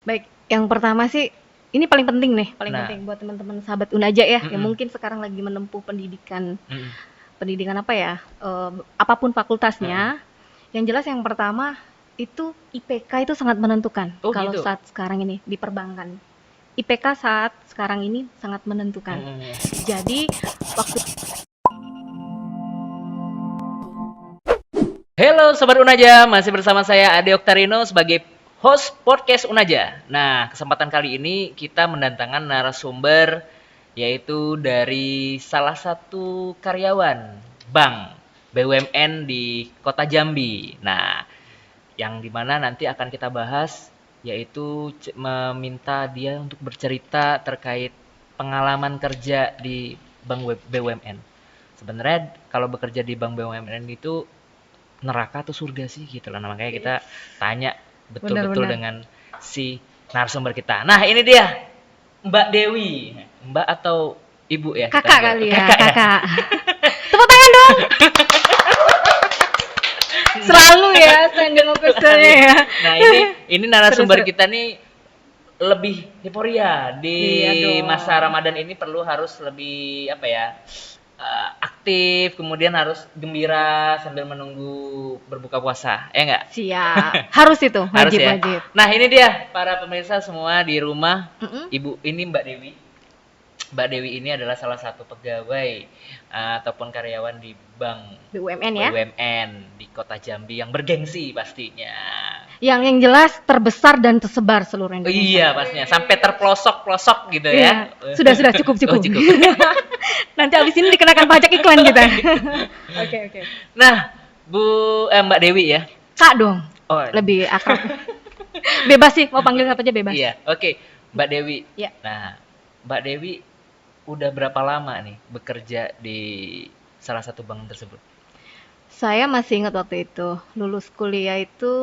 Baik, yang pertama sih ini paling penting nih, paling Nah, penting buat teman-teman sahabat Unaja ya, yang mhm, mungkin sekarang lagi menempuh pendidikan mhm, pendidikan apa ya, apapun heeh. fakultasnya. Yang jelas yang pertama itu IPK itu sangat menentukan Oh kalau gitu? saat sekarang ini di perbankan. IPK saat sekarang ini sangat menentukan. Mhm. Jadi waktu Halo Sobat Unaja, masih bersama saya Ade Oktarino sebagai host podcast Unaja. Nah, kesempatan kali ini kita mendatangkan narasumber yaitu dari salah satu karyawan bank BUMN di Kota Jambi. Nah, yang dimana nanti akan kita bahas yaitu meminta dia untuk bercerita terkait pengalaman kerja di bank BUMN. Sebenarnya kalau bekerja di bank BUMN itu neraka atau surga sih gitu loh. Nah, makanya kita tanya betul-betul benar-benar dengan si narasumber kita. Nah, ini dia Mbak Dewi. Mbak atau Ibu ya kita kakak manggil. kali ya, Kakak ya. kakak. Tepuk tangan dong. Selalu ya standing ovation-nya ya. Nah, ini narasumber Seru-seru. kita nih lebih euforia di Iya masa dong. Ramadan ini perlu harus lebih apa ya? Aktif, kemudian harus gembira sambil menunggu berbuka puasa. Ya enggak? Siap. Harus itu, Harus ya. wajib-wajib. Nah, ini dia para pemirsa semua di rumah. Mm-mm. Ibu ini Mbak Dewi. Mbak Dewi ini adalah salah satu pegawai ataupun karyawan di bank BUMN ya. BUMN di Kota Jambi yang bergengsi pastinya. Yang jelas terbesar dan tersebar seluruh Oh Indonesia. iya pastinya sampai terpelosok-pelosok gitu ya. Iya, sudah cukup Oh cukup. cukup. Nanti abis ini dikenakan pajak iklan kita. Oke oke. Nah, Mbak Dewi ya. Kak dong, Oh lebih akrab. Bebas sih, mau panggil apa aja bebas. iya, oke. Mbak Dewi. Ya, Nah, Mbak Dewi udah berapa lama nih bekerja di salah satu bank tersebut? saya masih ingat waktu itu lulus kuliah itu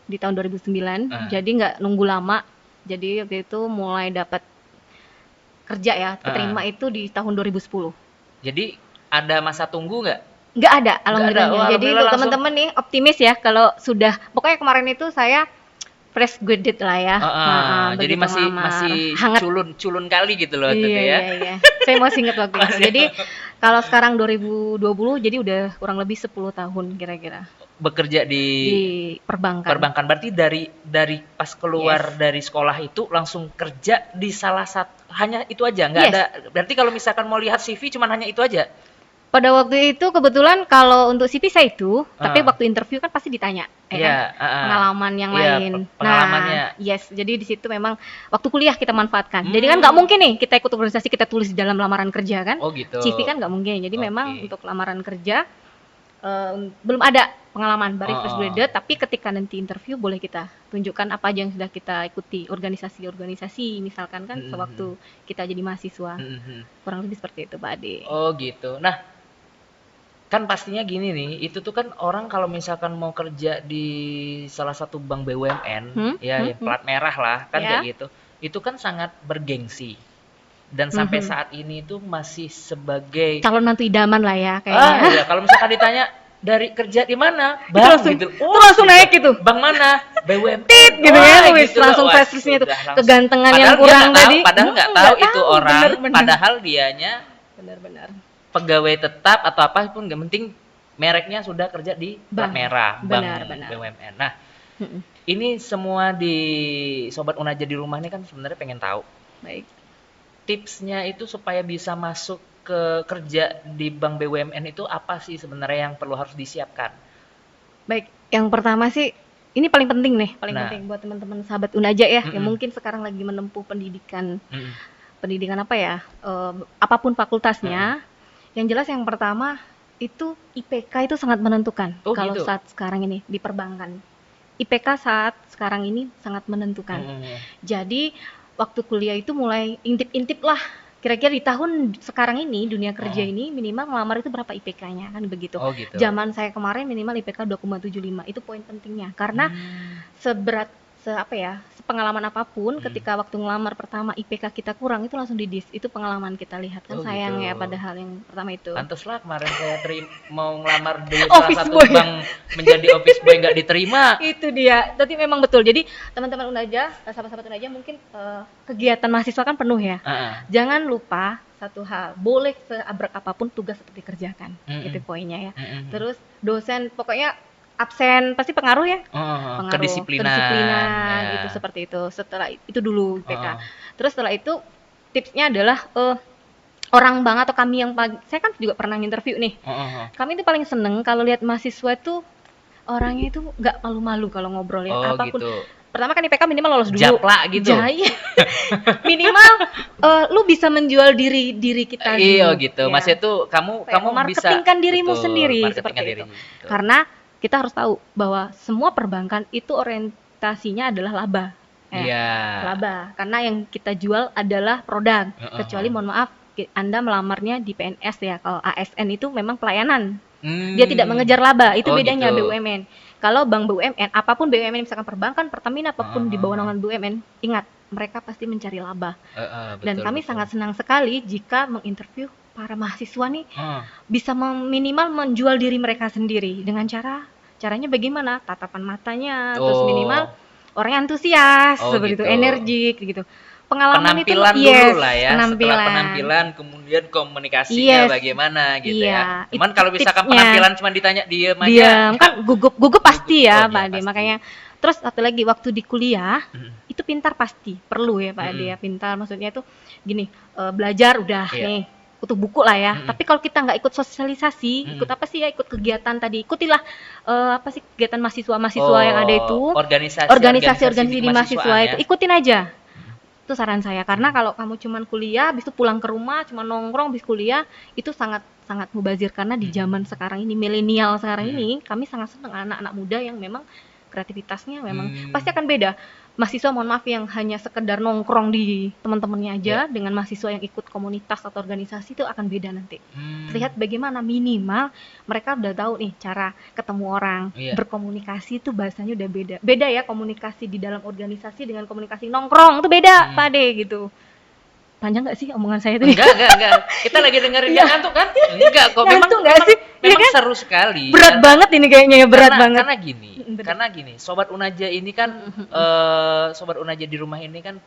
di tahun 2009, Ah, jadi nggak nunggu lama. Jadi waktu itu mulai dapat kerja ya, ah, ah. keterima itu di tahun 2010. Jadi ada masa tunggu nggak? Nggak ada, Nggak ada. alhamdulillahnya. Oh, Jadi alhamdulillah untuk langsung. teman-teman nih optimis ya kalau sudah, pokoknya kemarin itu saya fresh graduate lah ya. Heeh, Jadi begitu masih ngelamar. masih Hangat. culun culun kali gitu loh waktu itu Iya, ya. iya, iya. Saya masih ingat waktu itu. Masih Jadi kalau sekarang 2020 jadi udah kurang lebih 10 tahun kira-kira bekerja di di perbankan. perbankan. Berarti dari pas Yes. keluar dari sekolah itu langsung kerja di salah satu hanya itu aja, nggak ada. Yes. Berarti kalau misalkan mau lihat CV cuman hanya itu aja. Pada waktu itu kebetulan kalau untuk CV saya itu, tapi Heeh. waktu interview kan pasti ditanya, ya kan? Iya, heeh. Pengalaman yang Iya, lain. pengalamannya. Nah, yes, jadi di situ memang waktu kuliah kita manfaatkan. Jadi kan nggak Hmm. mungkin nih kita ikut organisasi kita tulis di dalam lamaran kerja kan? Oh gitu. CV kan nggak mungkin. Jadi memang Oke. untuk lamaran kerja belum ada pengalaman baru fresh Heeh. graduate, tapi ketika nanti interview boleh kita tunjukkan apa aja yang sudah kita ikuti organisasi-organisasi misalkan kan Mhm, sewaktu kita jadi mahasiswa. mhm, mhm. Kurang lebih seperti itu, Pak Ade. Oh gitu. Nah, kan pastinya gini nih, itu tuh kan orang kalau misalkan mau kerja di salah satu bank BUMN, Hmm? ya Hmm? yang Hmm? plat merah lah, kan kayak Ya. gitu. Itu kan sangat bergengsi. Dan sampai Mhm. saat ini tuh masih sebagai Calon mantu idaman lah ya kayaknya. ya kalau misalkan ditanya dari kerja di mana? Itu Bank langsung gitu. itu langsung Gitu. naik gitu. Bank mana? BUMN. Tit gitu Wah, ya, wis gitu loh. langsung Wah, flash list-nya itu. sudah langsung. Kegantengan yang Padahal dia kurang nggak tahu, tadi. padahal nggak tahu Nggak itu tahu, orang, bener-bener. padahal dianya Benar-benar. pegawai tetap atau apa pun nggak penting mereknya sudah kerja di plat Bang, merah bank benar-benar. BUMN. Nah, Mm-mm. ini semua di sobat Unaja di rumah ini kan sebenarnya pengen tahu Baik. tipsnya itu supaya bisa masuk ke kerja di bank BUMN itu apa sih sebenarnya yang perlu harus disiapkan? Baik, yang pertama sih ini paling penting nih, paling Nah, penting buat teman-teman sahabat Unaja ya, yang mm-mm, mungkin sekarang lagi menempuh pendidikan mm-mm, pendidikan apa ya, apapun mm-mm. fakultasnya. Yang jelas yang pertama itu IPK itu sangat menentukan Oh kalau gitu. saat sekarang ini di perbankan. IPK saat sekarang ini sangat menentukan. Mm-mm. Jadi waktu kuliah itu mulai intip-intip lah. Kira-kira di tahun sekarang ini dunia kerja Oh, ini minimal ngelamar itu berapa IPK-nya kan begitu. oh gitu. Zaman saya kemarin minimal IPK 2,75. Itu poin pentingnya karena Hmm, seberat sepengalaman apapun Hmm. ketika waktu ngelamar pertama IPK kita kurang itu langsung didis. Itu pengalaman kita lihat kan Oh sayang ya gitu. padahal yang pertama itu. Pantes lah kemarin saya mau ngelamar di salah Office satu boy. bank menjadi office boy nggak diterima. Itu dia. Tapi memang betul. Jadi teman-teman Unaja, sahabat-sahabat Unaja mungkin kegiatan mahasiswa kan penuh ya. Ah, Jangan lupa satu hal, boleh seabrek apapun tugas tetap dikerjakan. Mm-mm. Itu poinnya ya. Mm-mm. Terus dosen pokoknya absen pasti pengaruh ya. Pengaruh Kedisiplinan, ya. itu seperti itu. Setelah itu dulu IPK. Oh. Terus setelah itu tipsnya adalah orang bank atau kami yang saya kan juga pernah interview nih. Kami itu paling seneng kalau lihat mahasiswa itu orangnya itu nggak malu-malu kalau ngobrol ya. Oh Apapun. gitu. Pertama kan IPK minimal lolos dulu. Japla gitu. Iya. Minimal lu bisa menjual diri kita Iya dulu, gitu. ya. Maksudnya tuh kamu bisa marketingkan dirimu betul, sendiri marketingkan seperti itu. dirimu, betul. Karena kita harus tahu bahwa semua perbankan itu orientasinya adalah laba. Iya. Laba. Karena yang kita jual adalah produk. Kecuali mohon maaf Anda melamarnya di PNS ya. Kalau ASN itu memang pelayanan. Dia tidak mengejar laba. Itu bedanya gitu. BUMN. Kalau bank BUMN, apapun BUMN misalkan perbankan, Pertamina apapun di bawah naungan BUMN, ingat mereka pasti mencari laba. Dan kami sangat senang sekali jika menginterview para mahasiswa nih bisa minimal menjual diri mereka sendiri dengan caranya bagaimana? Tatapan matanya, terus minimal orang antusias, seperti itu, energik gitu. Pengalaman penampilan itu dulu lah ya. penampilan. Setelah penampilan kemudian komunikasinya bagaimana gitu ya. Cuman kalau misalkan penampilan cuma ditanya diem aja kan gugup pasti ya Pak Ade. Pasti. Makanya terus satu lagi waktu di kuliah itu pintar pasti perlu ya Pak Ade ya, pintar maksudnya itu gini, belajar udah nih butuh buku lah ya. Tapi kalau kita nggak ikut sosialisasi, ikut apa sih ya, ikut kegiatan tadi, ikutilah apa sih kegiatan mahasiswa yang ada itu, organisasi di mahasiswa itu, ikutin aja. Itu saran saya, karena kalau kamu cuman kuliah habis itu pulang ke rumah cuma nongkrong habis kuliah itu sangat mubazir. Karena di zaman sekarang ini, milenial sekarang ini, kami sangat senang anak-anak muda yang memang kreativitasnya memang pasti akan beda. Mahasiswa mohon maaf yang hanya sekedar nongkrong di teman-temannya aja dengan mahasiswa yang ikut komunitas atau organisasi itu akan beda nanti. Terlihat bagaimana minimal mereka udah tahu nih cara ketemu orang, berkomunikasi itu bahasanya udah beda. Beda ya komunikasi di dalam organisasi dengan komunikasi nongkrong itu beda Pak Ade gitu. Panjang nggak sih omongan saya itu? Enggak. Kita lagi dengerin ngantuk kan? Enggak kok. Memang kan? Seru sekali. Berat banget ini kayaknya ya, berat banget. Karena gini, Sobat Unaja ini kan, Sobat Unaja di rumah ini kan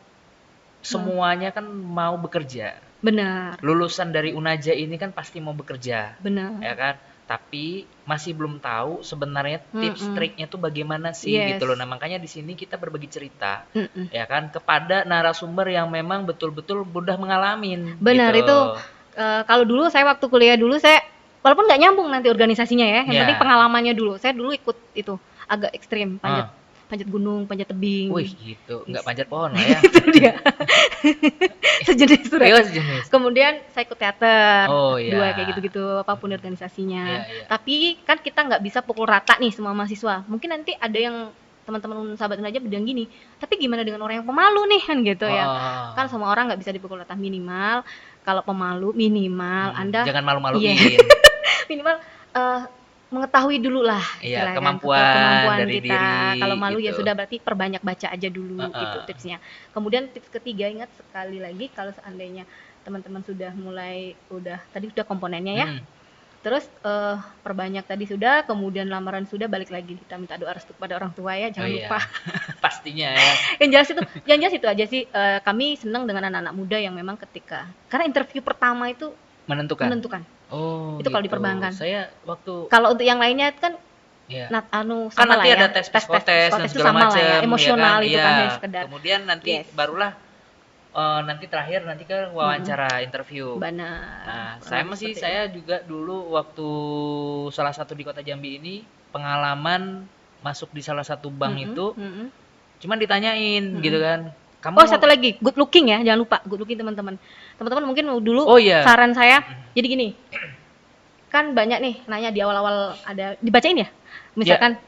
semuanya kan mau bekerja. Benar. Lulusan dari Unaja ini kan pasti mau bekerja. Benar. Ya kan? Tapi masih belum tahu sebenarnya tips triknya tuh bagaimana sih gitu loh. Nah makanya di sini kita berbagi cerita ya kan kepada narasumber yang memang betul-betul udah mengalamin. Benar gitu. itu kalau dulu saya waktu kuliah dulu saya walaupun nggak nyambung nanti organisasinya ya, yang penting pengalamannya dulu. Saya dulu ikut itu agak ekstrim, panjat gunung, panjat tebing. Wih gitu, nggak panjat pohon lah ya. Itu dia. Sejenis. Kemudian saya ikut teater, dua kayak gitu-gitu, apapun organisasinya. Tapi kan kita nggak bisa pukul rata nih semua mahasiswa. Mungkin nanti ada yang teman-teman sahabat aja bilang gini, tapi gimana dengan orang yang pemalu nih kan gitu ya. Kan semua orang nggak bisa dipukul rata. Minimal kalau pemalu minimal Anda jangan malu-maluin. Minimal mengetahui dulu lah kemampuan dari kita. Diri, kalau malu gitu. Ya sudah berarti perbanyak baca aja dulu gitu tipsnya. Kemudian tips ketiga, ingat sekali lagi kalau seandainya teman-teman tadi sudah komponennya ya. Terus perbanyak tadi sudah, kemudian lamaran sudah, balik lagi kita minta doa restu pada orang tua ya, jangan lupa. Pastinya ya. Yang jelas itu aja sih, kami senang dengan anak-anak muda yang memang karena interview pertama itu menentukan. Oh, itu gitu. Kalau di perbankan. Saya kalau untuk yang lainnya kan kan nanti ada tes dan segala macam ya, emosional ya kan? itu kan sekedar. Kemudian nanti barulah nanti terakhir ke wawancara interview. Benar. Nah, saya juga dulu waktu salah satu di Kota Jambi ini pengalaman masuk di salah satu bank itu cuman ditanyain gitu kan. Satu lagi, good looking ya, jangan lupa good looking teman-teman. Teman-teman mungkin dulu saran saya, jadi gini, kan banyak nih nanya di awal-awal ada dibacain ya, misalkan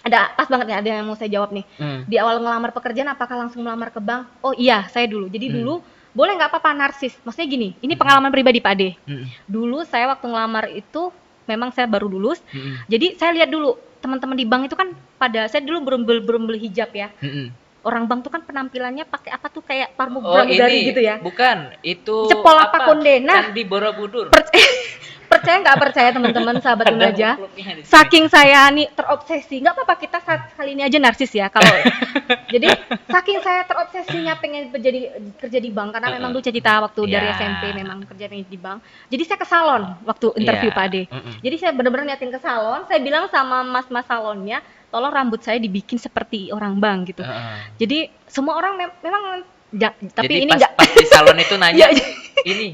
ada pas banget nih ada yang mau saya jawab nih. Di awal ngelamar pekerjaan apakah langsung melamar ke bank? Oh iya, saya dulu. Jadi dulu boleh nggak apa-apa narsis. Maksudnya gini, ini pengalaman pribadi Pak Ade. Dulu saya waktu ngelamar itu memang saya baru lulus. Jadi saya lihat dulu teman-teman di bank itu kan saya dulu belum beli hijab ya. orang bank tuh kan penampilannya pakai apa tuh kayak Oh, pramugari ini gitu ya. bukan, itu Cepol apa konde. Nah, Candi Borobudur. percaya nggak percaya teman-teman sahabat Ada Unaja, muklusnya di sini. saking saya nih terobsesi, nggak apa-apa kita saat kali ini aja narsis ya kalau jadi saking saya terobsesinya pengen kerja di bank karena memang dulu cita waktu dari Iya. SMP memang kerja di bank, jadi saya ke salon waktu interview Iya. Pak Ade. Jadi saya benar-benar niatin ke salon, saya bilang sama mas-mas salonnya tolong rambut saya dibikin seperti orang bank gitu. Jadi semua orang memang tapi Jadi ini enggak pas di salon itu nanya, Iya, ini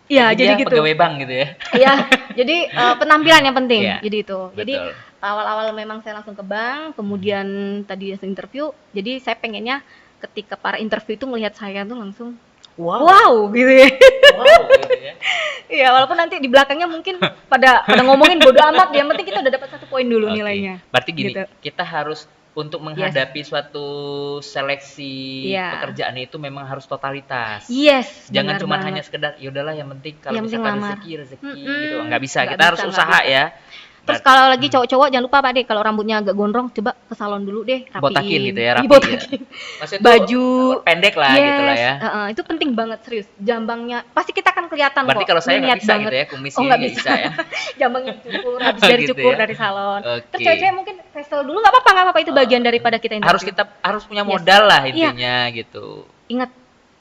iya jadi dia gitu. pegawai bank gitu ya. Iya, jadi penampilan yang penting. Iya, Jadi itu. Jadi betul. awal-awal memang saya langsung ke bank, kemudian tadi langsung interview. Jadi saya pengennya ketika para interview itu melihat saya tuh langsung wow gitu ya. Wow, gitu ya. Iya, walaupun nanti di belakangnya mungkin pada ngomongin bodo amat, yang penting kita udah dapat 1 poin dulu Oke. nilainya. Berarti gini, Gitu. kita harus untuk menghadapi suatu seleksi Iya. pekerjaan itu memang harus totalitas. Yes, Jangan benar cuma banget. hanya sekedar ya udahlah yang penting kalau Yang penting misalkan lamar. rezeki Mm-mm. gitu. Nggak bisa, Nggak kita harus bisa, nggak usaha bisa. ya. Terus kalau lagi cowok-cowok jangan lupa Pak De, kalau rambutnya agak gondrong coba ke salon dulu deh, rapiin. Botakin gitu ya, rapi Dibotakin. Maksudnya tuh Baju pendek lah yes, gitu lah ya. itu penting banget serius. Jambangnya pasti kita akan kelihatan Berarti kok. kalau saya Ini nggak niat bisa banget. gitu ya, kumis Oh ini nggak nggak bisa. bisa ya. Jambangnya cukur, habis Oh, dari gitu cukur ya. dari salon. Terus Oke. cewek-cewek mungkin facial dulu nggak apa-apa itu bagian daripada kita interview. Harus punya Yes. modal lah Iya. intinya gitu. Ingat,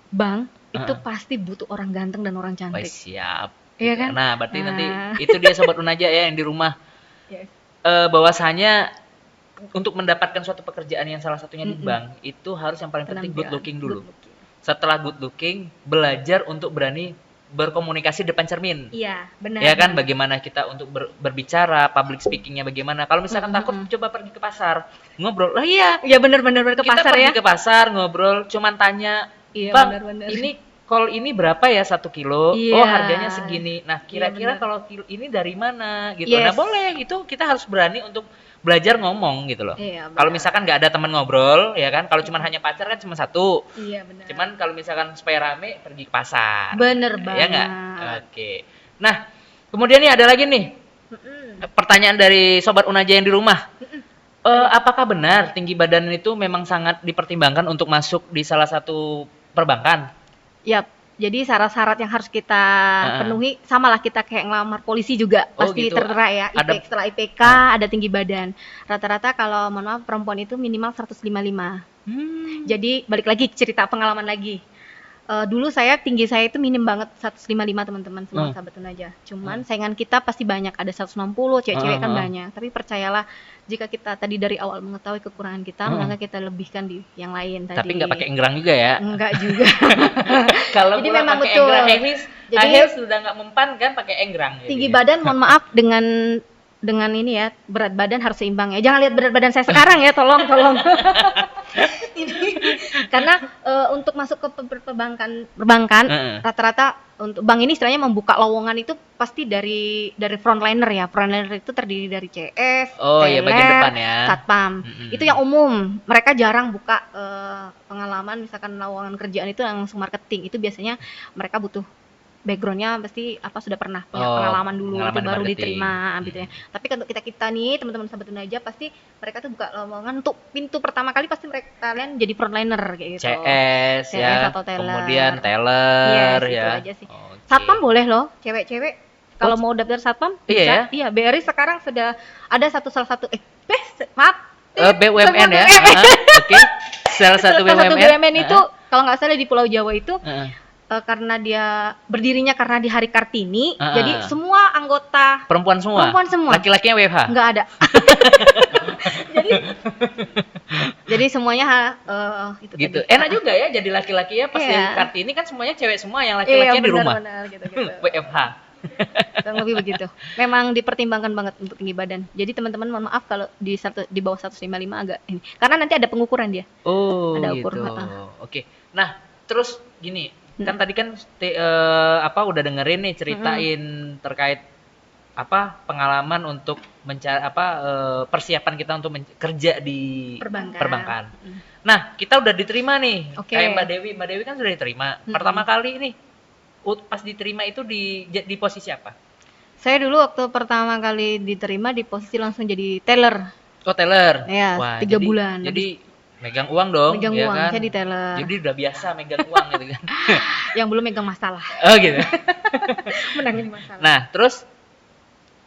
bang itu Heeh. pasti butuh orang ganteng dan orang Wah, cantik. siap. Iya Gitu. kan? Nah, berarti nanti Nah. itu dia sobat Unaja ya yang di rumah. Yes. Bahwasanya untuk mendapatkan suatu pekerjaan yang salah satunya di Mm-mm. bank itu harus yang paling penting good Penampilan, looking dulu. good looking. Setelah good looking, belajar untuk berani berkomunikasi depan cermin. Iya, benar. Ya kan, bagaimana kita untuk berbicara, public speakingnya bagaimana. Kalau misalkan takut, coba pergi ke pasar, ngobrol. Lah iya, Iya benar-benar ke kita pasar pergi ya. ke pasar, ngobrol, cuman tanya, Iya, Bang, benar-benar. ini kol ini berapa ya 1 kilo? Iya. Oh, harganya segini. Nah, kira-kira benar. kalau kilo ini dari mana gitu. Yes. Nah, boleh gitu. Kita harus berani untuk belajar ngomong gitu loh. Iya, Kalau benar. misalkan nggak ada teman ngobrol, ya kan. Kalau cuman hanya pacar kan cuma satu. Iya benar. Cuman kalau misalkan supaya rame pergi ke pasar. Bener Ya banget. nggak? Oke. Nah, kemudian nih ada lagi nih pertanyaan dari sobat Unaja yang di rumah. Apakah benar tinggi badan itu memang sangat dipertimbangkan untuk masuk di salah satu perbankan? Yap. Jadi syarat-syarat yang harus kita penuhi samalah kita kayak ngelamar polisi juga Oh, pasti gitu. tertera ya. Ada- Setelah IPK ada tinggi badan. Rata-rata kalau mohon maaf perempuan itu minimal 155. Jadi balik lagi cerita pengalaman lagi. Dulu tinggi saya itu minim banget 155 teman-teman semua sahabat Unaja. Cuman saingan kita pasti banyak, ada 160, cewek-cewek kan banyak. Tapi percayalah jika kita tadi dari awal mengetahui kekurangan kita, maka kita lebihkan di yang lain tadi. Tapi nggak pakai enggrang juga ya? Enggak juga. Kalau Jadi pulang memang pakai betul. enggrang, Jadi- akhir sudah nggak mempan kan pakai enggrang. Tinggi jadinya. badan mohon maaf dengan ini ya, berat badan harus seimbang ya. Jangan lihat berat badan saya sekarang ya, tolong. Ini karena untuk masuk ke perbankan rata-rata untuk bank ini istilahnya membuka lowongan itu pasti dari frontliner ya. Frontliner itu terdiri dari CS, Oh iya, bagian teller, depan ya. satpam. Itu yang umum. Mereka jarang buka pengalaman misalkan lowongan kerjaan itu langsung marketing. Itu biasanya mereka butuh backgroundnya pasti sudah pernah punya pengalaman dulu itu pengalaman baru marketing. diterima gitu ya. Tapi untuk kita nih teman-teman sahabat Unaja pasti mereka tuh buka lowongan untuk pintu pertama kali pasti kalian jadi frontliner kayak gitu. CS ya, atau teller. kemudian teller Yes, ya. itu aja sih. Oke. Satpam boleh loh, cewek-cewek kalau mau daftar satpam Iya bisa. ya? Iya, BRI sekarang sudah ada salah satu maaf. BUMN ya. Oke. Salah satu BUMN itu kalau nggak salah di Pulau Jawa itu Heeh. karena dia berdirinya karena di Hari Kartini, jadi semua anggota Perempuan semua. Laki-lakinya WFH. nggak ada. jadi semuanya itu Gitu. tadi. Enak juga ya jadi laki-laki ya pas Iya. dari Kartini kan semuanya cewek semua, yang laki-lakinya di rumah. Benar, gitu. WFH. Kurang lebih begitu. Memang dipertimbangkan banget untuk tinggi badan. Jadi teman-teman mohon maaf kalau di bawah 155 agak ini. Karena nanti ada pengukuran dia. Oh, Ada gitu. ukur, Oke. Nah, terus gini, kan tadi kan udah dengerin nih ceritain terkait pengalaman untuk mencari persiapan kita untuk kerja di perbankan. Nah, kita udah diterima nih. Oke. Kayak Mbak Dewi kan sudah diterima. Pertama kali nih pas diterima itu di posisi apa? Saya dulu waktu pertama kali diterima di posisi langsung jadi teller. Oh, teller. Iya, Wah, 3 bulan. Jadi Megang uang dong, Megang ya uang, kan? saya di teller. Jadi udah biasa megang uang gitu kan. Yang belum megang masalah, Oh gitu. menangani masalah. Nah, terus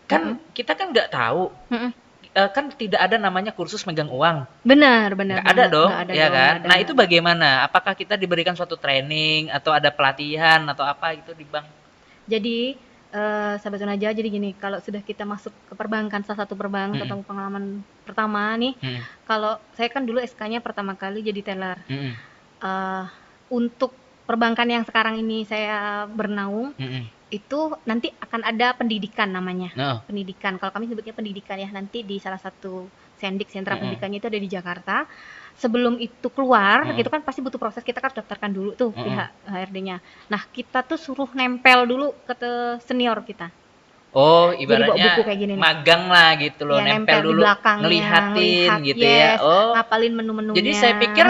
kan kita kan nggak tahu, Mm-mm. kan tidak ada namanya kursus megang uang. Benar Nggak ada banget, dong, nggak ada ya dong, kan? nggak ada. Nah, itu bagaimana? Apakah kita diberikan suatu training atau ada pelatihan atau apa gitu di bank? Jadi sahabat Unaja, jadi gini, kalau sudah kita masuk ke perbankan, salah satu perbankan Mm-mm. atau pengalaman pertama nih, Mm-mm. kalau saya kan dulu SK-nya pertama kali jadi teller. Mm-mm. Untuk perbankan yang sekarang ini saya bernaung, Mm-mm. itu nanti akan ada pendidikan namanya. Oh. Pendidikan, kalau kami sebutnya pendidikan ya, nanti di salah satu sendik sentra Mm-mm. pendidikannya itu ada di Jakarta. Sebelum itu keluar, Mm-mm. itu kan pasti butuh proses, kita kan daftarkan dulu tuh Mm-mm. pihak HRD-nya. Nah, kita tuh suruh nempel dulu ke senior kita. Oh, Jadi bawa ibaratnya buku kayak gini nih. magang lah gitu loh, Ya, nempel di dulu, belakangnya, ngelihatin ngelihat, gitu ya. yes, Oh, ngapalin menu-menunya. jadi saya pikir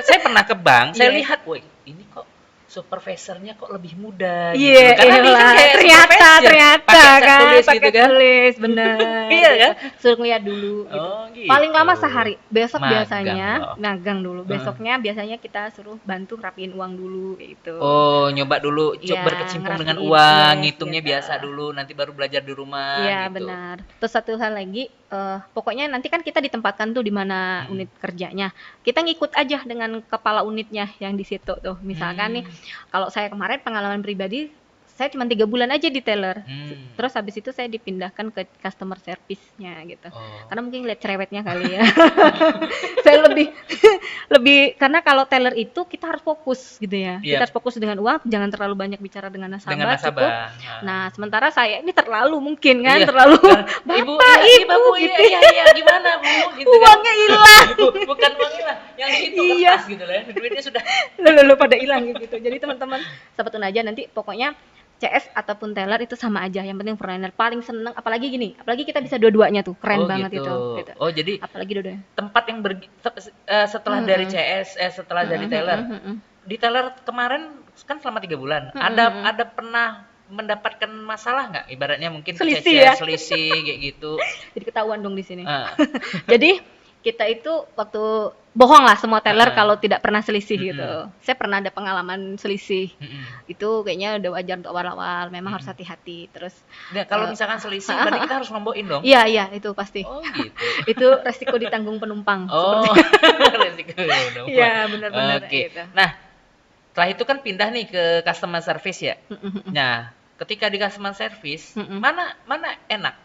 saya pernah ke bank, saya Yes. lihat, woi, ini kok supervisornya kok lebih muda gitu. Iya, Karena dia kan kayak ternyata pakai cat kan, tulis pakai gitu kan. tulis, bener. Iya kan? Suruh ngeliat dulu gitu. Oh, gitu. Paling lama sehari. Besok Magang biasanya loh. magang dulu. Besoknya biasanya kita suruh bantu rapiin uang dulu gitu. Oh, nyoba dulu, Iya, berkecimpung dengan ngerapiin, uang, yes, ngitungnya gitu. biasa dulu, nanti baru belajar di rumah Iya, gitu. benar. Terus satu hal lagi, pokoknya nanti kan kita ditempatkan tuh di mana unit kerjanya. Kita ngikut aja dengan kepala unitnya yang di situ tuh. Misalkan nih, kalau saya kemarin pengalaman pribadi, saya cuma 3 bulan aja di teller. Terus habis itu saya dipindahkan ke customer service-nya gitu. Oh. Karena mungkin lihat cerewetnya kali ya. Saya lebih karena kalau teller itu kita harus fokus gitu ya. Iya. Kita harus fokus dengan uang, jangan terlalu banyak bicara dengan nasabah, Dengan cukup. nasabah. Nah, sementara saya ini terlalu mungkin kan, Iya. terlalu Ibu, Bapak, iya, Ibu, Bapak, gitu. iya, gimana Bu? Gitu kan. Uangnya hilang. Bukan uang hilang, yang itu Iya. kertas gitu lah, duitnya sudah. Lalu pada hilang gitu. Jadi teman-teman, sahabat Unaja, nanti pokoknya CS ataupun teller itu sama aja. Yang penting frontliner paling seneng, apalagi gini, apalagi kita bisa dua-duanya tuh, keren Oh, banget gitu. itu. Gitu. Oh, jadi Apalagi dua-duanya. tempat yang setelah dari CS, setelah dari teller. Di teller kemarin kan selama 3 bulan, ada pernah mendapatkan masalah nggak? Ibaratnya mungkin Selisih kececer, ya? selisih kayak gitu. Jadi ketahuan dong di sini. Ah. Jadi kita itu waktu bohong lah semua teller kalau tidak pernah selisih gitu. Saya pernah ada pengalaman selisih. Itu kayaknya udah wajar untuk awal-awal. Memang harus hati-hati. Terus Nah, kalau misalkan selisih berarti kita harus nombokin dong. iya itu pasti. Oh, gitu. Itu resiko ditanggung penumpang. Oh, resiko dong. Iya, benar-benar Oke. gitu. Nah, setelah itu kan pindah nih ke customer service ya. Nah, ketika di customer service, mana enak?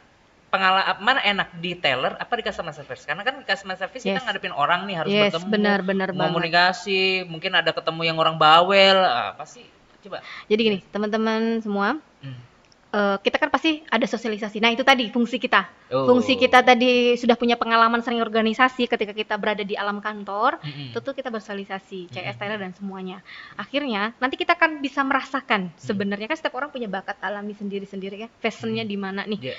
Mana enak di teller apa di customer service? Karena kan di customer service kita ngadepin orang nih, harus bertemu, benar komunikasi, mungkin ada ketemu yang orang bawel, apa sih? Coba. Jadi gini, teman-teman semua, kita kan pasti ada sosialisasi. Nah, itu tadi fungsi kita. Fungsi kita tadi sudah punya pengalaman sering organisasi ketika kita berada di alam kantor, tentu kita bersosialisasi, CS, teller dan semuanya. Akhirnya nanti kita kan bisa merasakan sebenarnya kan setiap orang punya bakat alami sendiri-sendiri ya, passionnya di mana nih.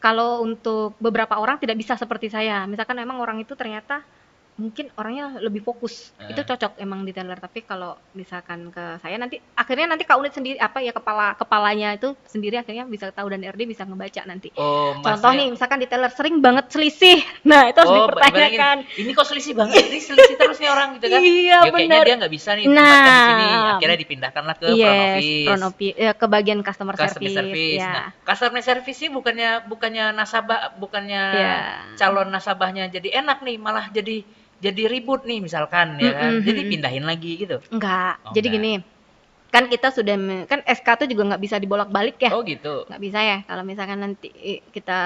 Kalau untuk beberapa orang tidak bisa seperti saya, misalkan memang orang itu ternyata mungkin orangnya lebih fokus, itu cocok emang di teller. Tapi kalau misalkan ke saya nanti akhirnya ke unit sendiri apa ya, kepalanya itu sendiri akhirnya bisa tahu dan RD bisa ngebaca nanti. Contoh nih misalkan di teller sering banget selisih, nah itu harus dipertanyakan. Ini kok selisih banget, ini selisih terus nih orang gitu kan? Iya, ya, kayaknya dia nggak bisa nih tempatkan di sini, akhirnya dipindahkanlah ke front office. Ke bagian customer service. Ya. Nah, customer service sih bukannya nasabah, bukannya calon nasabahnya jadi enak nih, malah jadi ribut nih misalkan ya kan. Jadi pindahin lagi gitu. Enggak. Jadi gini. Kan kita sudah kan SK tuh juga nggak bisa dibolak-balik ya. Oh gitu. Nggak bisa ya. Kalau misalkan nanti kita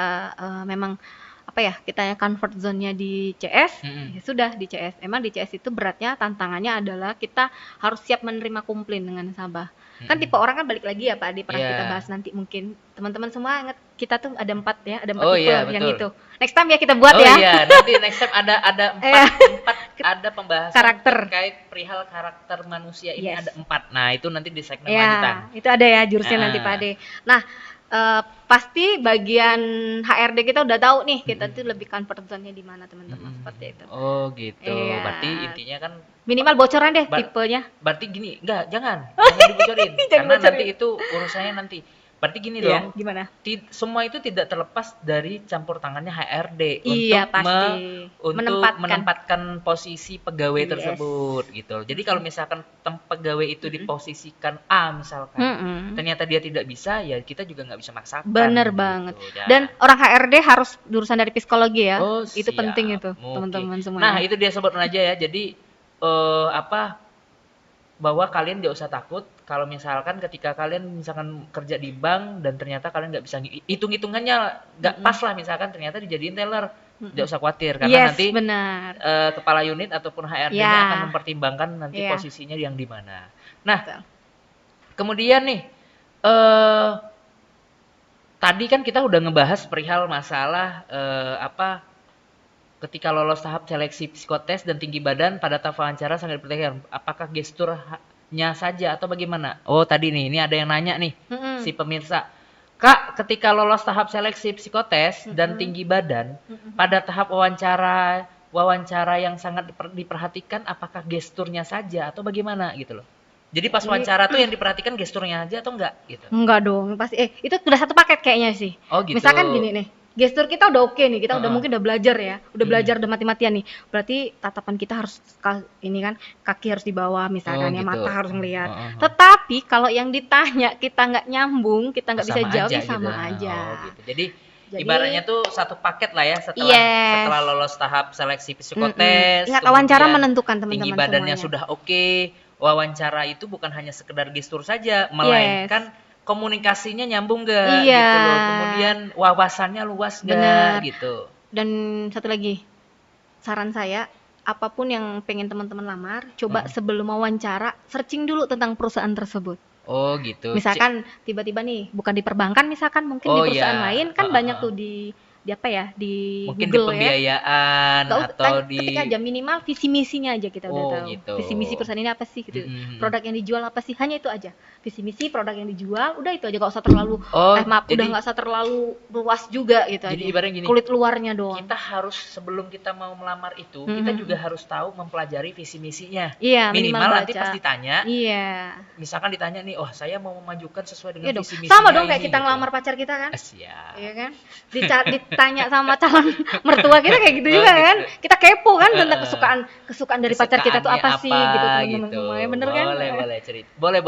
memang apa ya, kita convert zone-nya di CS, ya sudah di CS. Emang di CS itu beratnya, tantangannya adalah kita harus siap menerima komplain dengan nasabah. Kan tipe orang kan balik lagi ya Pak Adi, pernah kita bahas nanti mungkin teman-teman semua ingat kita tuh ada 4 ya, ada 4 tipe yang itu. Next time ya kita buat ya. Oh iya, nanti next time ada 4 ada pembahasan karakter terkait perihal karakter manusia ini ada 4. Nah, itu nanti di segmen ya, lanjutan. Itu ada ya jurusnya nanti Pak Ade. Nah, pasti bagian HRD kita udah tahu nih kita tuh lebih convert zone-nya di mana teman-teman, seperti itu. Oh gitu. Iya. Berarti intinya kan minimal bocoran deh tipenya. Berarti gini, jangan dibocorin. Karena nanti itu urusannya nanti Berarti gini Iya, dong, gimana? semua itu tidak terlepas dari campur tangannya HRD Iya, untuk pasti. menempatkan posisi pegawai Yes. tersebut gitu. Jadi kalau misalkan pegawai itu diposisikan A misalkan, Mm-mm. ternyata dia tidak bisa, ya kita juga nggak bisa maksakan Bener gitu banget. ya. Dan orang HRD harus jurusan dari psikologi ya. Oh, Itu penting siap. itu, Oke. teman-teman Nah, semuanya. itu dia sobat aja ya. Jadi bahwa kalian nggak usah takut kalau misalkan ketika kalian misalkan kerja di bank dan ternyata kalian nggak bisa hitung-hitungannya nggak pas lah, misalkan ternyata dijadiin teller, nggak usah khawatir karena Yes, nanti benar. kepala unit ataupun HRD-nya Ya, akan mempertimbangkan nanti ya, posisinya yang di mana. Nah, betul. kemudian nih eh tadi kan kita udah ngebahas perihal masalah ketika lolos tahap seleksi psikotes dan tinggi badan pada tahap wawancara sangat diperhatikan. Apakah gesturnya saja atau bagaimana? Oh, tadi nih, ini ada yang nanya nih, si pemirsa. Kak, ketika lolos tahap seleksi psikotes dan tinggi badan pada tahap wawancara yang sangat diperhatikan, apakah gesturnya saja atau bagaimana gitu loh. Jadi pas wawancara tuh yang diperhatikan gesturnya aja atau enggak gitu. Enggak dong, pasti itu udah satu paket kayaknya sih. Oh, gitu. Misalkan gini nih, gestur kita udah oke nih, kita udah mungkin udah belajar ya, udah belajar udah mati-matian nih. Berarti tatapan kita harus ini kan, kaki harus di bawah misalkan ya, gitu. mata harus ngelihat. Tetapi kalau yang ditanya kita nggak nyambung, kita nggak bisa Sama jawab, aja ya sama gitu. aja. Oh, gitu. Jadi ibaratnya tuh satu paket lah ya setelah Yes. setelah lolos tahap seleksi psikotes. Ingat, wawancara kemudian menentukan tinggi teman-teman badannya semuanya. sudah oke. Wawancara itu bukan hanya sekedar gestur saja, melainkan komunikasinya nyambung gak Iya. gitu loh. Kemudian wawasannya luas gak Benar. gitu. Dan satu lagi, saran saya, apapun yang pengen teman-teman lamar, coba sebelum wawancara searching dulu tentang perusahaan tersebut. Oh gitu. Misalkan tiba-tiba nih, bukan di perbankan, misalkan mungkin di Oh, perusahaan iya. lain kan banyak tuh di apa ya, di Mungkin di Google ya. pembiayaan atau Ketik aja minimal visi misinya aja kita udah Oh, tahu. gitu. Visi misi perusahaan ini apa sih gitu. Produk yang dijual apa sih? Hanya itu aja. Visi misi produk yang dijual, udah itu aja, gak usah terlalu udah nggak usah terlalu luas juga gitu jadi aja. ibaratnya gini, kulit luarnya doang. kita harus sebelum kita mau melamar itu, kita juga harus tahu mempelajari visi misinya. Iya, minimal nanti baca. pas ditanya, Iya. misalkan ditanya nih, oh saya mau memajukan sesuai dengan Iya dong. visi misinya Sama dong kayak ini, kita gitu. ngelamar pacar kita kan? Siap. Iya kan? Ditanya sama calon mertua kita kayak gitu juga kan? Kita kepo kan tentang kesukaan dari pacar kita tuh apa sih gitu, teman-teman semuanya, bener kan? Boleh cerita. Boleh.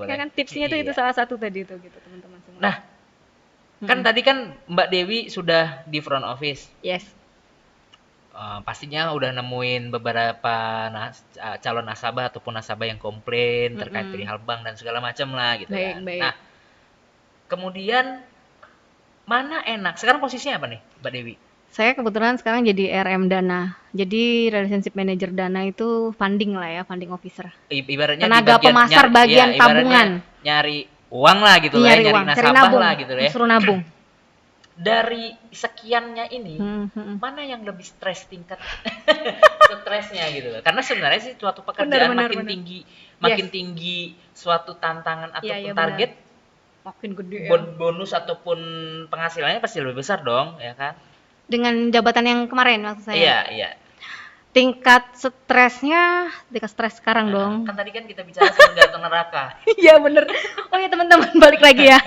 Ya kan, tipsnya tuh itu salah satu tadi itu gitu, teman-teman semua. Nah, kan tadi kan Mbak Dewi sudah di front office. Yes. Pastinya udah nemuin beberapa calon nasabah ataupun nasabah yang komplain terkait perihal bank dan segala macam lah gitu kan. Nah, kemudian mana enak? Sekarang posisinya apa nih, Mbak Dewi? Saya kebetulan sekarang jadi RM Dana. Jadi Relationship Manager Dana itu funding lah ya, funding officer. Ibaratnya tenaga pemasar bagian tabungan. Nyari uang lah gitu lah, nyari nasabah lah gitu ya. Suruh nabung. Dari sekiannya ini, mana yang lebih stres tingkat stresnya gitu loh. Karena sebenarnya sih suatu pekerjaan makin tinggi suatu tantangan ataupun target, makin gede bonus ataupun penghasilannya pasti lebih besar dong, ya kan? Dengan jabatan yang kemarin maksud saya. Iya. Tingkat stres sekarang dong. Kan tadi kan kita bicara surga atau neraka. Iya bener. Oh ya teman-teman, balik lagi ya.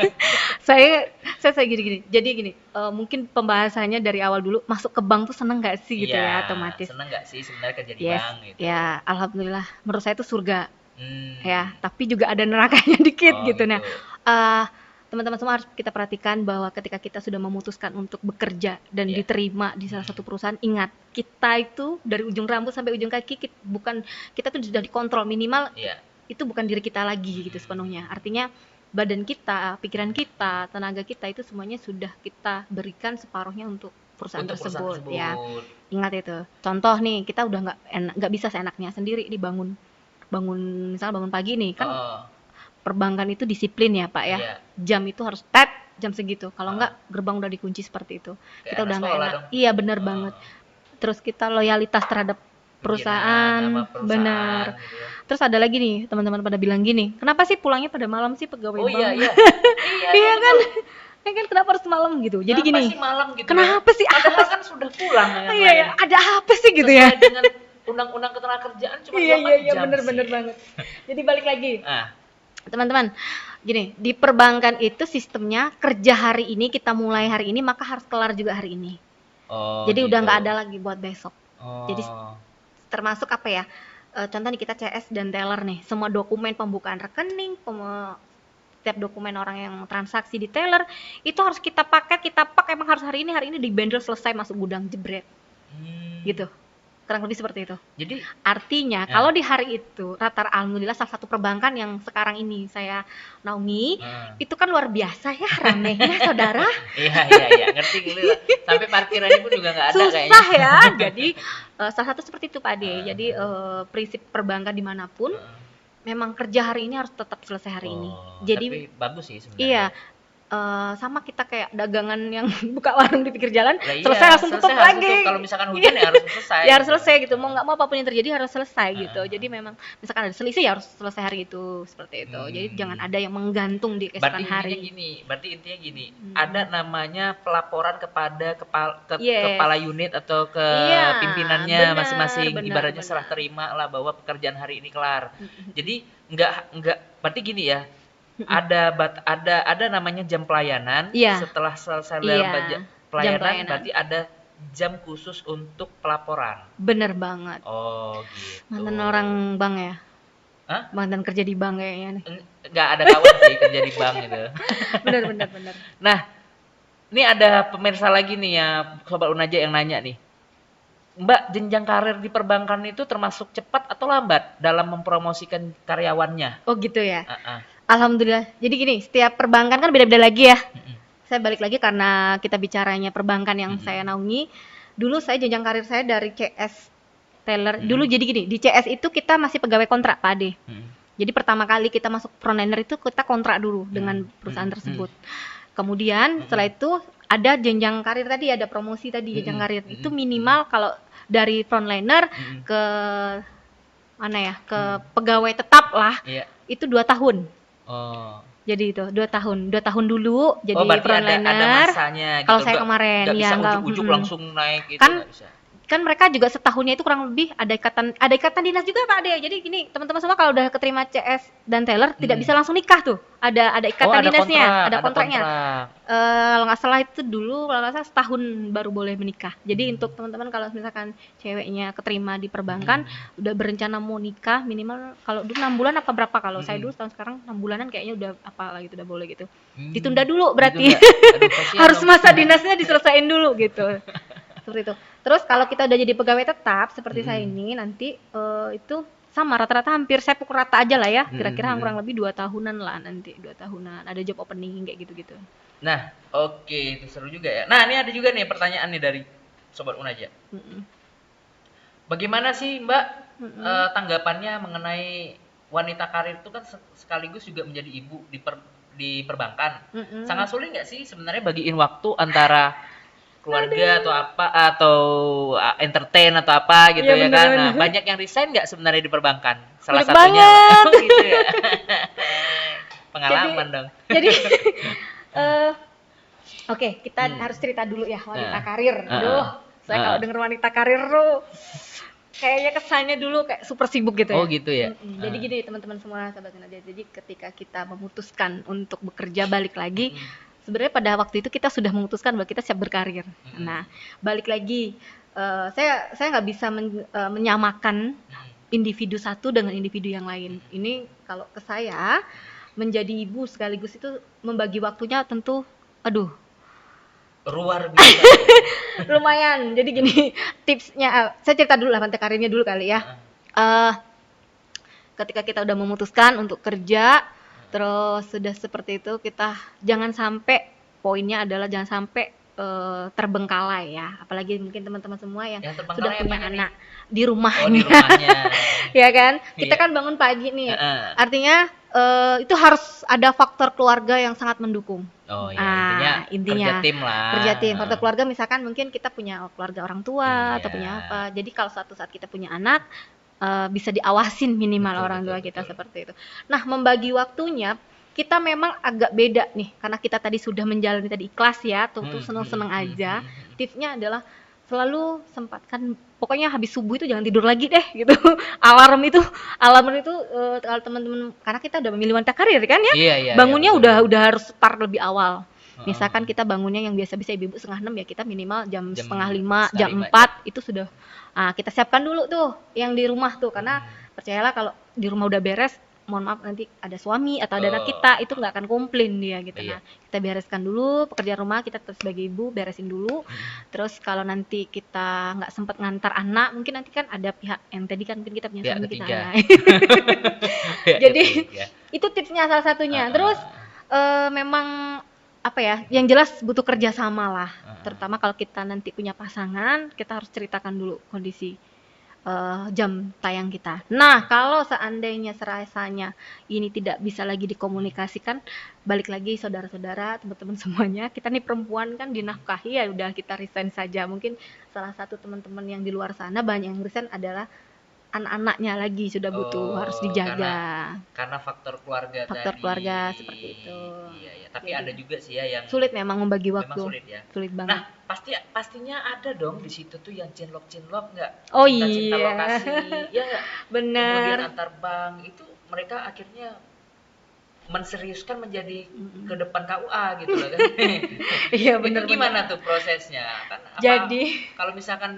saya gini. Jadi gini, mungkin pembahasannya dari awal dulu, masuk ke bank tuh seneng gak sih gitu ya, otomatis. Seneng gak sih sebenarnya kerja di bank gitu? Ya, alhamdulillah. Menurut saya itu surga. Ya, tapi juga ada nerakanya dikit gitu. Nah, teman-teman semua harus kita perhatikan bahwa ketika kita sudah memutuskan untuk bekerja dan diterima di salah satu perusahaan, ingat, kita itu dari ujung rambut sampai ujung kaki kita tuh sudah dikontrol, minimal itu bukan diri kita lagi gitu sepenuhnya. Artinya badan kita, pikiran kita, tenaga kita itu semuanya sudah kita berikan separuhnya untuk perusahaan tersebut. Ya. Ingat itu. Contoh nih, kita udah nggak bisa seenaknya sendiri dibangun misalnya bangun pagi nih kan. Perbankan itu disiplin ya Pak ya. Jam itu harus jam segitu. Kalau enggak gerbang udah dikunci seperti itu. Kayak kita udah nggak enak. Dong. Iya benar banget. Terus kita loyalitas terhadap perusahaan, benar. Gitu ya. Terus ada lagi nih teman-teman pada bilang gini, kenapa sih pulangnya pada malam sih pegawai bank? Iya. Iya kan? Ya kan kenapa harus malam gitu? Jadi gini. Kenapa sih malam gitu? Kenapa sih? Padahal kan sudah pulang ya. Iya, ada apa sih gitu ya? Dengan undang-undang ketenagakerjaan cuma 24 jam. Iya, benar banget. Jadi balik lagi. Teman-teman, Gini, di perbankan itu sistemnya kerja hari ini, kita mulai hari ini, maka harus kelar juga hari ini. Oh, Jadi udah gitu. nggak ada lagi buat besok. Jadi Oh. termasuk apa ya? Contoh nih kita CS dan teller nih, semua dokumen pembukaan rekening, setiap dokumen orang yang transaksi di teller itu harus kita pak emang harus hari ini dibandel selesai masuk gudang jebret. Gitu. Kurang lebih seperti itu. Jadi artinya kalau di hari itu alhamdulillah salah satu perbankan yang sekarang ini saya naungi itu kan luar biasa ya ramenya saudara. Iya, ngerti gitu lah. Sampai parkirannya pun juga nggak ada Susah kayaknya. ya. Jadi salah satu seperti itu Pak Ade. Jadi prinsip perbankan dimanapun memang kerja hari ini harus tetap selesai hari ini. Jadi Tapi bagus sih sebenarnya. iya. Sama kita kayak dagangan yang buka warung di pinggir jalan, Lah iya, selesai langsung tutup harus lagi. tutup. Kalau misalkan hujan ya harus selesai. Ya harus selesai gitu. Mau nggak mau apapun yang terjadi harus selesai gitu. Jadi memang misalkan ada selisih ya harus selesai hari itu seperti itu. Jadi jangan ada yang menggantung di keesokan hari. Berarti intinya gini, ada namanya pelaporan kepada kepala unit atau ke pimpinannya masing-masing. Ibaratnya serah terima lah bahwa pekerjaan hari ini kelar. Jadi nggak berarti gini ya. Ada namanya jam pelayanan. Setelah selesai pelayanan berarti ada jam khusus untuk pelaporan. Bener banget. Oh gitu. Mantan orang bank ya? Hah? Mantan kerja di bank kayaknya nih. Nggak ada kawan sih kerja di bank gitu. Bener. Nah, ini ada pemirsa lagi nih ya, Sobat Unaja yang nanya nih. Mbak, jenjang karir di perbankan itu termasuk cepat atau lambat dalam mempromosikan karyawannya? Oh gitu ya? Alhamdulillah. Jadi gini, setiap perbankan kan beda-beda lagi ya. Saya balik lagi karena kita bicaranya perbankan yang saya naungi. Dulu saya jenjang karir saya dari CS teller. Dulu jadi gini, di CS itu kita masih pegawai kontrak Pak Ade. Jadi pertama kali kita masuk frontliner itu kita kontrak dulu dengan perusahaan tersebut. Kemudian setelah itu ada jenjang karir tadi, ada promosi tadi jenjang karir. Itu minimal kalau dari frontliner ke mana ya, ke pegawai tetap lah. Itu 2 tahun. Jadi itu 2 tahun dulu jadi frontliner. Ada masanya gitu. Kalau saya kemarin ya nggak ujuk-ujuk langsung naik gitu kan, kan mereka juga setahunnya itu kurang lebih ada ikatan dinas juga Pak Ade. Jadi gini teman-teman semua kalau udah keterima CS dan teller tidak bisa langsung nikah tuh. Ada ikatan dinasnya, ada kontraknya. Kalau nggak salah itu dulu kalau nggak salah setahun baru boleh menikah. Jadi untuk teman-teman kalau misalkan ceweknya keterima di perbankan udah berencana mau nikah minimal kalau dulu 6 bulan apa berapa, kalau saya dulu tahun sekarang 6 bulanan kayaknya udah apa lah gitu udah boleh gitu. Ditunda dulu berarti. Harus masa dinasnya diselesain dulu gitu. Seperti itu. Terus kalau kita udah jadi pegawai tetap seperti saya ini nanti itu sama rata-rata hampir saya pukul rata aja lah ya, kira-kira kurang lebih 2 tahunan lah nanti, 2 tahunan ada job opening kayak gitu-gitu. Nah, oke, itu seru juga ya. Nah, ini ada juga nih pertanyaan nih dari Sobat Unaja. Bagaimana sih Mbak tanggapannya mengenai wanita karir itu kan sekaligus juga menjadi ibu di perbankan. Sangat sulit nggak sih sebenarnya bagiin waktu antara keluarga atau apa atau entertain atau apa gitu ya kan. Nah, banyak yang resign nggak sebenarnya di perbankan? Salah satunya gitu ya. Pengalaman dong. Jadi oke, kita harus cerita dulu ya wanita karir. Aduh, saya kalau denger wanita karir tuh kayaknya kesannya dulu kayak super sibuk gitu ya. Oh gitu ya. Jadi gini teman-teman semua sahabat aja. Jadi ketika kita memutuskan untuk bekerja balik lagi, sebenarnya pada waktu itu kita sudah memutuskan bahwa kita siap berkarir. Nah, balik lagi, saya nggak bisa menyamakan individu satu dengan individu yang lain. Ini kalau ke saya menjadi ibu sekaligus itu membagi waktunya tentu, aduh, luar biasa. Lumayan. Jadi gini, tipsnya, saya cerita dulu lah wanita karirnya dulu kali ya. Ketika kita udah memutuskan untuk kerja, terus sudah seperti itu kita jangan sampai, poinnya adalah jangan sampai terbengkalai ya, apalagi mungkin teman-teman semua yang sudah punya anak di rumahnya. Ya kan, kita kan bangun pagi nih, artinya itu harus ada faktor keluarga yang sangat mendukung. Intinya kerja tim lah. Kerja tim, faktor keluarga misalkan mungkin kita punya keluarga orang tua atau punya apa. Jadi kalau suatu saat kita punya anak, bisa diawasin minimal orang tua kita seperti itu. Nah, membagi waktunya kita memang agak beda nih, karena kita tadi sudah menjalani tadi ikhlas ya, tuh seneng-seneng aja. Tipsnya adalah selalu sempatkan pokoknya habis subuh itu jangan tidur lagi deh gitu. Alarm itu kalau teman-teman, karena kita udah memilih wanita karir kan ya, Iya, iya, bangunnya betul. udah harus start lebih awal. Misalkan Heeh. kita bangunnya yang biasa-biasa ibu-ibu 5:30 ya, kita minimal jam Jam 4:30, jam 4:30, 4 itu sudah kita siapkan dulu tuh yang di rumah tuh, karena percayalah kalau di rumah udah beres, mohon maaf nanti ada suami atau ada anak kita itu nggak akan komplain dia gitu. Iya. Nah, kita bereskan dulu pekerjaan rumah, kita sebagai ibu beresin dulu. Terus kalau nanti kita nggak sempat ngantar anak, mungkin nanti kan ada pihak yang tadi kan mungkin kita punya Pihak suami kita ketiga. ya. Pihak Jadi ketiga. itu tipsnya salah satunya. Heeh. Terus memang apa ya, yang jelas butuh kerjasama lah. Terutama kalau kita nanti punya pasangan, kita harus ceritakan dulu kondisi jam tayang kita. Nah, kalau seandainya serasanya ini tidak bisa lagi dikomunikasikan, balik lagi saudara-saudara, teman-teman semuanya, kita nih perempuan kan dinafkahi, ya udah kita resign saja. Mungkin salah satu teman-teman yang di luar sana banyak yang resign adalah anak-anaknya lagi sudah butuh, harus dijaga. Karena faktor keluarga Faktor tadi. keluarga seperti itu. Iya, iya. Tapi Jadi, ada juga sih ya yang sulit memang membagi memang waktu. sulit ya. Sulit banget. Nah, pastinya ada dong di situ tuh yang cinlok nggak? Oh Cinta-cinta iya. lokasi, ya nggak? Bener. Kemudian antar bank itu mereka akhirnya menseriuskan menjadi ke depan KUA gitu loh kan. Iya Itu bener. gimana tuh prosesnya? Kan Jadi kalau misalkan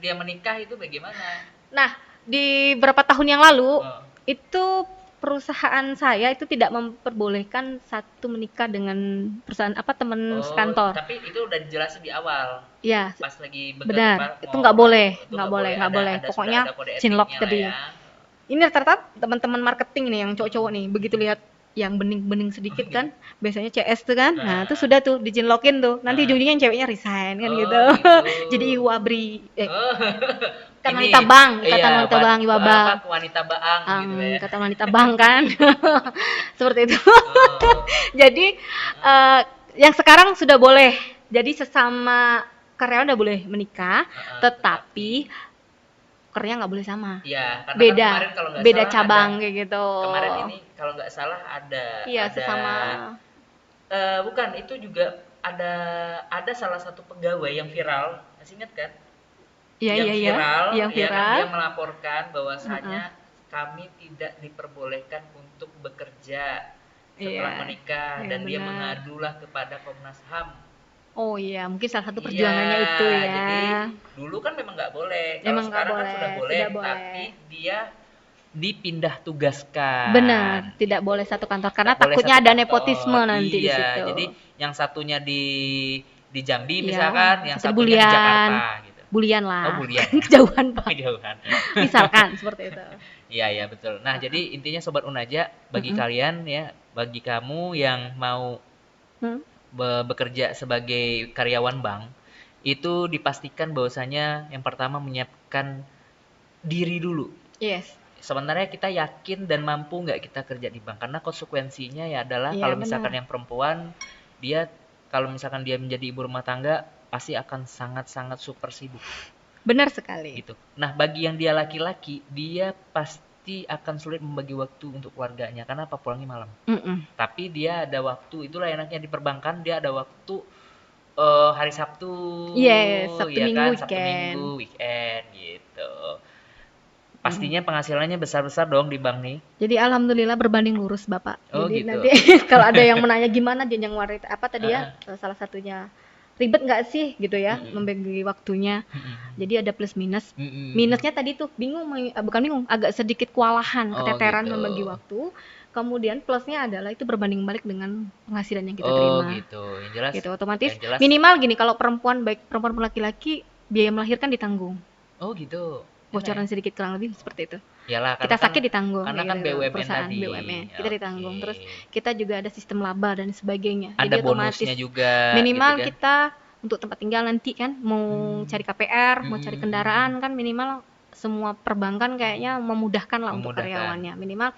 dia menikah itu bagaimana? nah, di beberapa tahun yang lalu Oh. itu perusahaan saya itu tidak memperbolehkan satu menikah dengan perusahaan teman sekantor. Tapi itu udah dijelasin di awal. Ya, Pas lagi benar. Itu nggak boleh, itu nggak boleh. Ada Pokoknya sudah ada kode cinlok etiknya tadi. lah ya. Ini rata-rata teman-teman marketing nih yang cowok-cowok nih, begitu lihat yang bening-bening sedikit kan, biasanya CS tuh kan, nah itu sudah tuh dicinlokin tuh, nanti ujung-ujungnya yang ceweknya resign kan gitu. Gitu. Jadi Iwabri, kan Ini, wanita bank, iya, ikatan wanita bank, Iwaba. wanita baang gitu ya. Ikatan wanita bank kan, seperti itu. Oh. Jadi yang sekarang sudah boleh, jadi sesama karyawan udah boleh menikah, tetapi kerja nggak boleh sama. Iya, karena Beda, kan kemarin kalau nggak beda salah cabang kayak gitu. kemarin ini kalau nggak salah Iya, ada sesama. bukan itu juga ada salah satu pegawai yang viral, masih ingat kan? Iya, yang iya, viral, yang ya kan, viral. dia melaporkan bahwasanya kami tidak diperbolehkan untuk bekerja setelah Iya, menikah iya, dan dia benar. mengadulah kepada Komnas HAM. Oh iya, mungkin salah satu perjuangannya Iya, itu ya. Jadi dulu kan memang nggak boleh. Kalau Emang nggak sekarang kan boleh, sudah boleh, tidak boleh. tapi dia dipindah tugaskan. Benar, tidak boleh satu kantor karena Nggak boleh takutnya satu ada kantor. nepotisme nanti di Iya, situ. jadi yang satunya di Jambi Iya, misalkan, yang satu satunya di Bulian. Jakarta gitu. Bulian lah. Oh, Bulian. Kejauhan Pak. Kejauhan. Misalkan seperti itu. Iya, iya betul. Nah, jadi intinya Sobat Unaja, bagi kalian ya, bagi kamu yang mau Hmm? bekerja sebagai karyawan bank, itu dipastikan bahwasanya yang pertama menyiapkan diri dulu. Yes. Sebenarnya kita yakin dan mampu nggak kita kerja di bank, karena konsekuensinya ya adalah Iya, kalau misalkan benar. yang perempuan, kalau misalkan dia menjadi ibu rumah tangga, pasti akan sangat-sangat super sibuk Benar sekali. gitu. Nah, bagi yang dia laki-laki, dia pasti akan sulit membagi waktu untuk keluarganya karena apa, pulangnya malam. Tapi dia ada waktu, itulah enaknya di perbankan, dia ada waktu hari Sabtu, Yes, Sabtu ya Minggu, kan, Sabtu weekend. Minggu, weekend gitu. Pastinya penghasilannya besar-besar dong di bank nih. Jadi alhamdulillah berbanding lurus Bapak. Oh, Jadi gitu. nanti kalau ada yang menanya gimana jenjang wanita apa tadi ya, salah satunya ribet nggak sih gitu ya membagi waktunya. Jadi ada plus minus. Minusnya tadi tuh bukan bingung, agak sedikit kewalahan, Oh, keteteran gitu. membagi waktu. Kemudian plusnya adalah itu berbanding balik dengan penghasilan yang kita Oh terima. gitu, yang jelas. Gitu otomatis yang jelas. minimal gini, kalau perempuan baik perempuan maupun laki-laki biaya melahirkan ditanggung. Oh gitu. Bocoran sedikit kurang lebih seperti itu. Iyalah, Kita sakit ditanggung. Karena kayak kan gitu, BUMN perusahaan tadi. BUMN kita ditanggung. Oke. Terus kita juga ada sistem laba dan sebagainya. Ada Jadi otomatis bonusnya juga. minimal gitu kan. kita untuk tempat tinggal nanti kan mau cari KPR, mau cari kendaraan kan minimal semua perbankan kayaknya memudahkan lah untuk Memudahkan. karyawannya. Minimal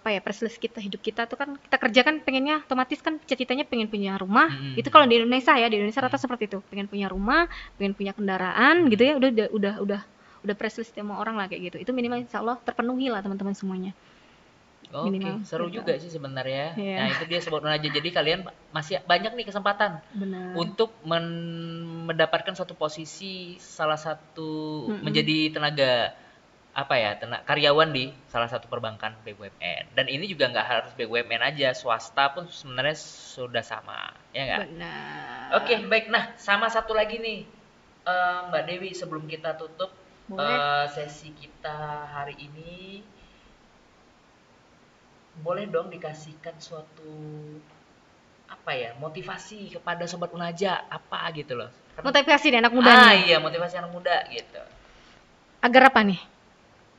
privilege kita, hidup kita tuh kan kita kerja kan pengennya otomatis kan cita-citanya pengen punya rumah. Itu kalau di Indonesia ya, di Indonesia rata seperti itu. Pengen punya rumah, pengen punya kendaraan gitu ya, udah privilege semua orang lah kayak gitu. Itu minimal insya Allah terpenuhi lah teman-teman semuanya. Oke, minimal seru gitu. juga sih sebenarnya. Iya. Nah, itu dia Sobat Unaja. Jadi kalian masih banyak nih kesempatan Benar. untuk mendapatkan suatu posisi salah satu Mm-mm. menjadi tenaga apa ya, karyawan di salah satu perbankan BUMN. Dan ini juga nggak harus BUMN aja, swasta pun sebenarnya sudah sama, ya nggak? Benar. Oke, baik. Nah, sama satu lagi nih, Mbak Dewi, sebelum kita tutup Boleh. sesi kita hari ini, boleh dong dikasihkan suatu apa ya, motivasi kepada Sobat Unaja apa gitu loh. Motivasi deh anak muda nih. Iya, motivasi anak muda gitu. Agar apa nih?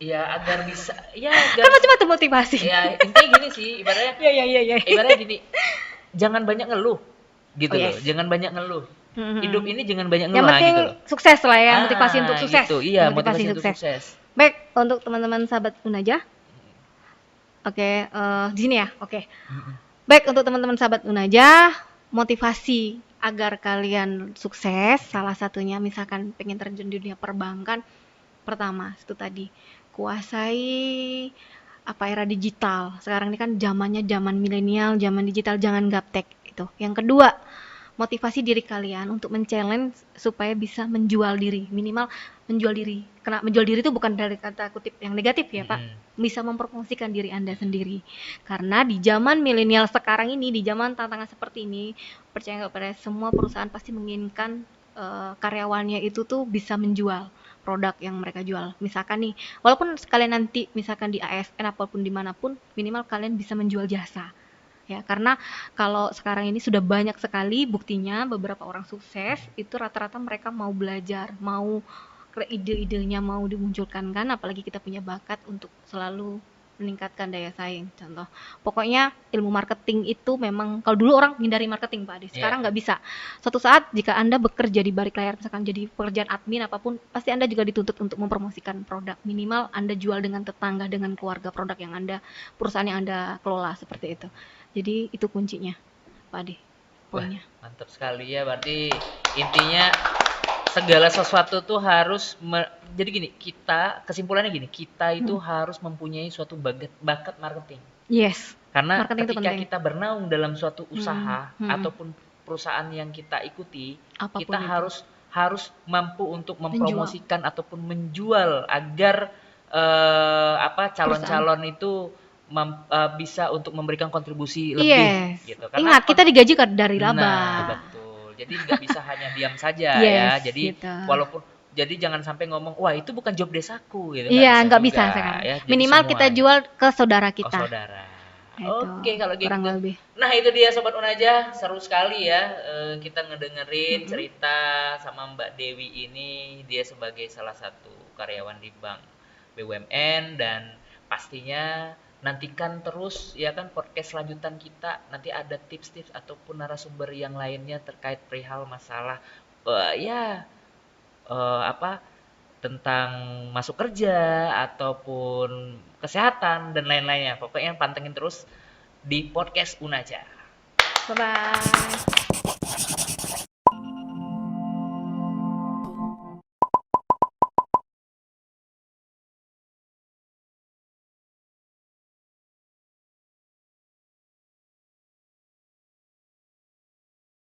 Ya agar bisa, ya Kan agar, macam-macam motivasi. ya intinya gini sih, ibaratnya, Iya. ibaratnya gini, jangan banyak ngeluh, gitu Oh, loh, yes. jangan banyak ngeluh. Mm-mm. Hidup ini jangan banyak Yang ngeluh, penting gitu loh. sukses lah ya, motivasi untuk sukses. Gitu, iya, motivasi untuk sukses. Baik, untuk teman-teman sahabat Unaja. Oke, di sini ya. Oke. Baik, untuk teman-teman sahabat Unaja, motivasi agar kalian sukses, salah satunya misalkan pengen terjun di dunia perbankan, pertama itu tadi kuasai era digital. Sekarang ini kan zamannya zaman milenial, zaman digital, jangan gaptek itu. Yang kedua, motivasi diri kalian untuk men-challenge supaya bisa menjual diri, minimal menjual diri. Karena menjual diri itu bukan dari kata kutip yang negatif ya, Pak. Bisa mempromosikan diri Anda sendiri. Karena di zaman milenial sekarang ini, di zaman tantangan seperti ini, percaya nggak percaya, semua perusahaan pasti menginginkan karyawannya itu tuh bisa menjual produk yang mereka jual. Misalkan nih, walaupun sekalian nanti misalkan di ASN apapun dimanapun, minimal kalian bisa menjual jasa. Ya, karena kalau sekarang ini sudah banyak sekali buktinya beberapa orang sukses itu rata-rata mereka mau belajar, mau ide-idenya mau dimunculkan kan, apalagi kita punya bakat untuk selalu meningkatkan daya saing. Contoh, pokoknya ilmu marketing itu memang kalau dulu orang hindari marketing Pak Adi, sekarang nggak bisa. Suatu saat jika Anda bekerja di balik layar, misalkan jadi pekerjaan admin apapun, pasti Anda juga dituntut untuk mempromosikan produk. Minimal Anda jual dengan tetangga, dengan keluarga produk yang Anda, perusahaan yang Anda kelola seperti itu. Jadi itu kuncinya, Pak Adi. Poinnya. Wah, mantap sekali ya. Berarti intinya segala sesuatu tuh harus jadi gini, kesimpulannya gini, kita itu harus mempunyai suatu bakat marketing. Yes. Karena Marketing ketika kita bernaung dalam suatu usaha ataupun perusahaan yang kita ikuti, apapun kita itu. harus mampu untuk mempromosikan ataupun menjual agar calon-calon itu bisa untuk memberikan kontribusi lebih gitu. Karena Ingat, kita digaji dari laba. Nah, betul. Jadi nggak bisa hanya diam saja ya. Jadi gitu. walaupun jadi jangan sampai ngomong, wah itu bukan job desaku gitu. Iya, nggak bisa sekarang. Ya. Minimal kita jual ke saudara kita. Oh, saudara. Itu, Oke, kalau gitu. Lebih. Nah, itu dia Sobat Unaja, seru sekali ya kita ngedengerin cerita sama Mbak Dewi ini. Dia sebagai salah satu karyawan di bank BUMN dan pastinya nantikan terus ya kan podcast lanjutan kita, nanti ada tips-tips ataupun narasumber yang lainnya terkait perihal masalah tentang masuk kerja ataupun kesehatan dan lain-lainnya. Pokoknya pantengin terus di podcast Unaja. Bye bye.